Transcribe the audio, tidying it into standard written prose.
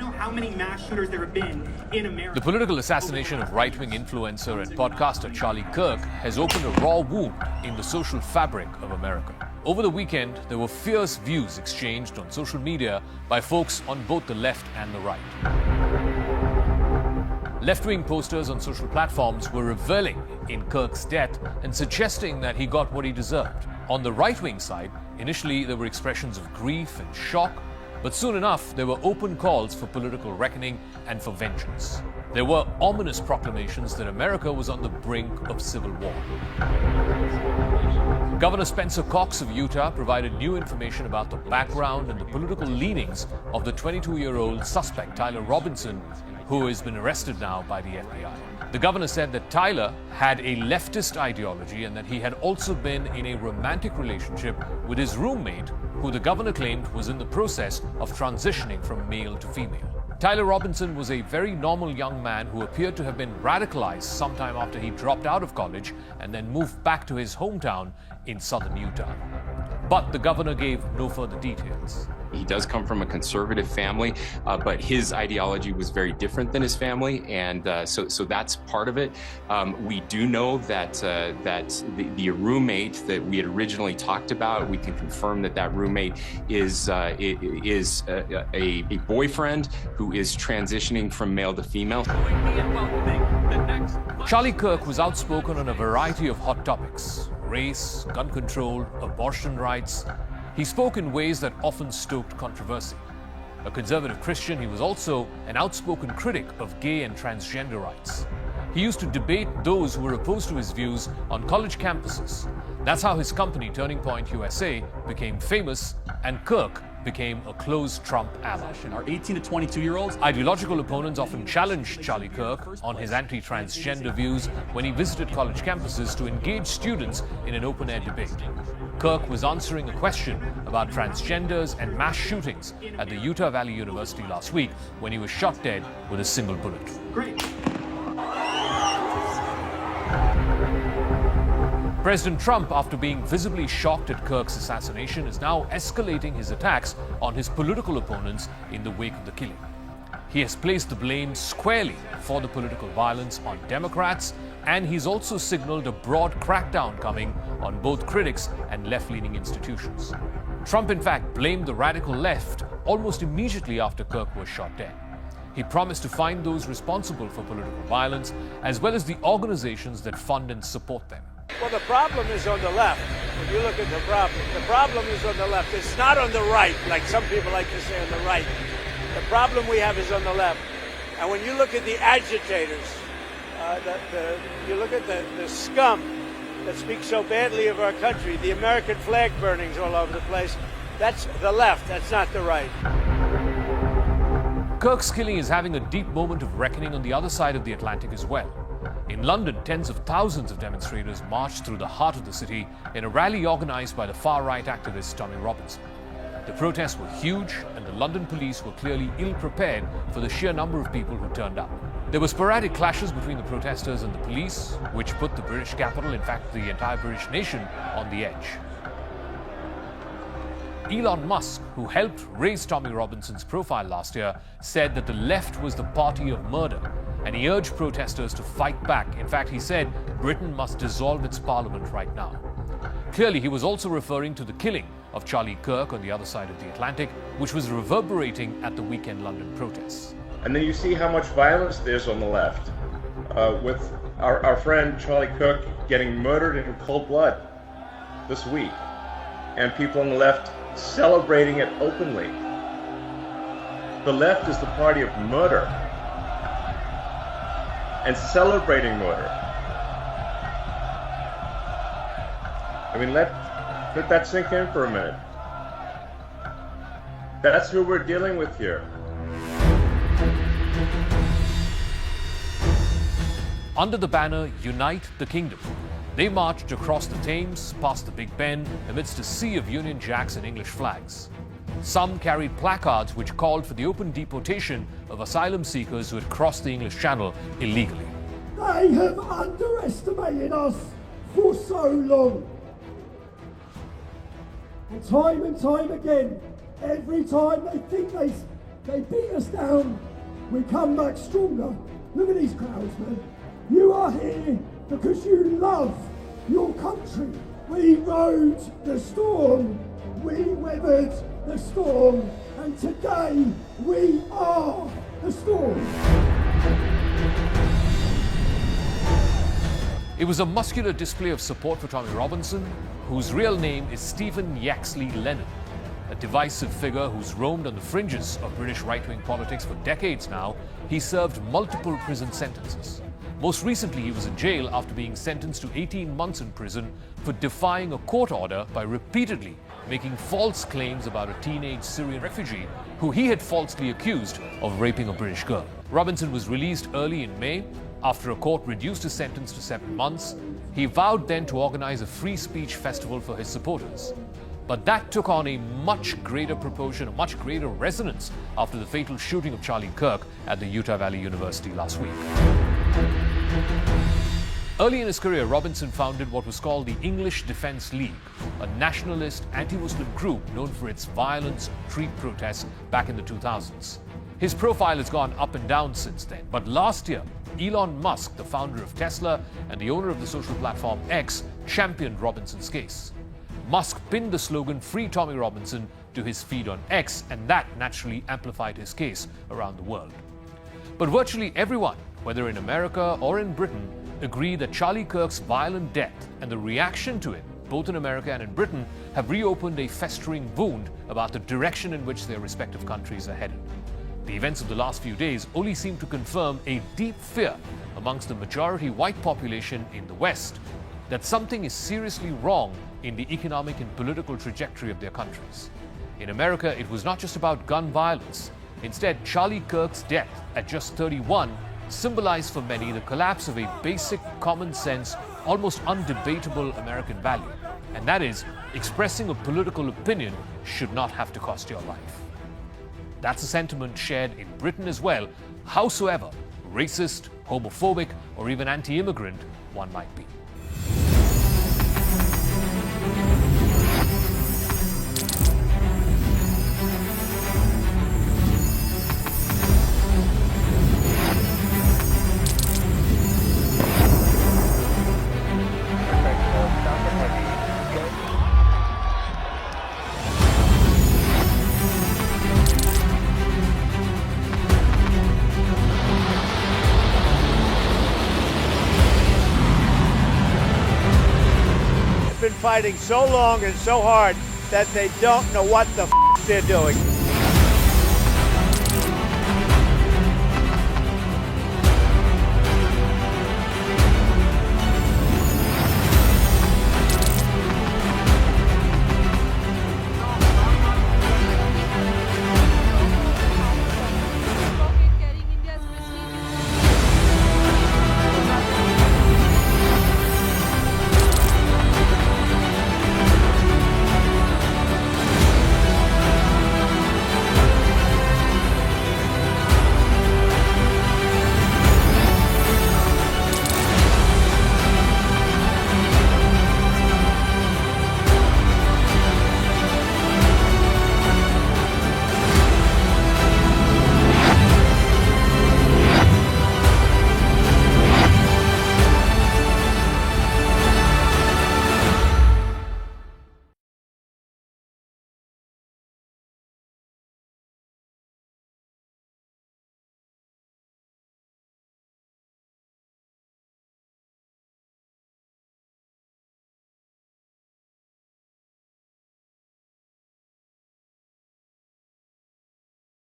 know how many mass shooters there have been in America. The political assassination of right-wing influencer and podcaster Charlie Kirk has opened a raw wound in the social fabric of America. Over the weekend, there were fierce views exchanged on social media by folks on both the left and the right. Left-wing posters on social platforms were reveling in Kirk's death and suggesting that he got what he deserved. On the right-wing side, initially there were expressions of grief and shock, but soon enough there were open calls for political reckoning and for vengeance. There were ominous proclamations that America was on the brink of civil war. Governor Spencer Cox of Utah provided new information about the background and the political leanings of the 22-year-old suspect Tyler Robinson, who has been arrested now by the FBI. The governor said that Tyler had a leftist ideology and that he had also been in a romantic relationship with his roommate, who the governor claimed was in the process of transitioning from male to female. Tyler Robinson was a very normal young man who appeared to have been radicalized sometime after he dropped out of college and then moved back to his hometown in southern Utah. But the governor gave no further details. He does come from a conservative family, but his ideology was very different than his family, and so that's part of it. We do know that the roommate that we had originally talked about, we can confirm that roommate is a boyfriend who is transitioning from male to female. Charlie Kirk was outspoken on a variety of hot topics: race, gun control, abortion rights. He spoke in ways that often stoked controversy. A conservative Christian, he was also an outspoken critic of gay and transgender rights. He used to debate those who were opposed to his views on college campuses. That's how his company, Turning Point USA, became famous, and Kirk became a close Trump ally. Our 18 to 22-year-olds. Ideological opponents often challenged Charlie Kirk on his anti-transgender views when he visited college campuses to engage students in an open-air debate. Kirk was answering a question about transgenders and mass shootings at the Utah Valley University last week when he was shot dead with a single bullet. Great. President Trump, after being visibly shocked at Kirk's assassination, is now escalating his attacks on his political opponents in the wake of the killing. He has placed the blame squarely for the political violence on Democrats, and he's also signaled a broad crackdown coming on both critics and left-leaning institutions. Trump, in fact, blamed the radical left almost immediately after Kirk was shot dead. He promised to find those responsible for political violence, as well as the organizations that fund and support them. Well, the problem is on the left. When you look at the problem is on the left. It's not on the right, like some people like to say on the right. The problem we have is on the left. And when you look at the agitators, you look at the scum that speaks so badly of our country, the American flag burnings all over the place, that's the left, that's not the right. Kirk's killing is having a deep moment of reckoning on the other side of the Atlantic as well. In London, tens of thousands of demonstrators marched through the heart of the city in a rally organized by the far-right activist Tommy Robinson. The protests were huge, and the London police were clearly ill-prepared for the sheer number of people who turned up. There were sporadic clashes between the protesters and the police, which put the British capital, in fact the entire British nation, on the edge. Elon Musk, who helped raise Tommy Robinson's profile last year, said that the left was the party of murder, and he urged protesters to fight back. In fact, he said Britain must dissolve its parliament right now. Clearly, he was also referring to the killing of Charlie Kirk on the other side of the Atlantic, which was reverberating at the weekend London protests. And then you see how much violence there's on the left, with our friend Charlie Kirk getting murdered in cold blood this week, and people on the left celebrating it openly. The left is the party of murder and celebrating murder. I mean, let that sink in for a minute. That's who we're dealing with here. Under the banner Unite the Kingdom, they marched across the Thames, past the Big Ben, amidst a sea of Union Jacks and English flags. Some carried placards which called for the open deportation of asylum seekers who had crossed the English Channel illegally. They have underestimated us for so long. And time again, every time they think They beat us down, we come back stronger. Look at these crowds, man. You are here because you love your country. We rode the storm, we weathered the storm, and today we are the storm. It was a muscular display of support for Tommy Robinson, whose real name is Stephen Yaxley Lennon, a divisive figure who's roamed on the fringes of British right-wing politics for decades now. He served multiple prison sentences. Most recently, he was in jail after being sentenced to 18 months in prison for defying a court order by repeatedly making false claims about a teenage Syrian refugee who he had falsely accused of raping a British girl. Robinson was released early in May after a court reduced his sentence to 7 months. He vowed then to organize a free speech festival for his supporters. But that took on a much greater proportion, a much greater resonance after the fatal shooting of Charlie Kirk at the Utah Valley University last week. Early in his career, Robinson founded what was called the English Defence League, a nationalist anti-Muslim group known for its violent street protests back in the 2000s. His profile has gone up and down since then, but last year, Elon Musk, the founder of Tesla and the owner of the social platform X, championed Robinson's case. Musk pinned the slogan "Free Tommy Robinson" to his feed on X, and that naturally amplified his case around the world. But virtually everyone, whether in America or in Britain, agree that Charlie Kirk's violent death and the reaction to it, both in America and in Britain, have reopened a festering wound about the direction in which their respective countries are headed. The events of the last few days only seem to confirm a deep fear amongst the majority white population in the West that something is seriously wrong in the economic and political trajectory of their countries. In America, it was not just about gun violence. Instead, Charlie Kirk's death at just 31 symbolized for many the collapse of a basic, common sense, almost undebatable American value, and that is, expressing a political opinion should not have to cost your life. That's a sentiment shared in Britain as well, howsoever racist, homophobic, or even anti-immigrant one might be. Been fighting so long and so hard that they don't know what the they're doing.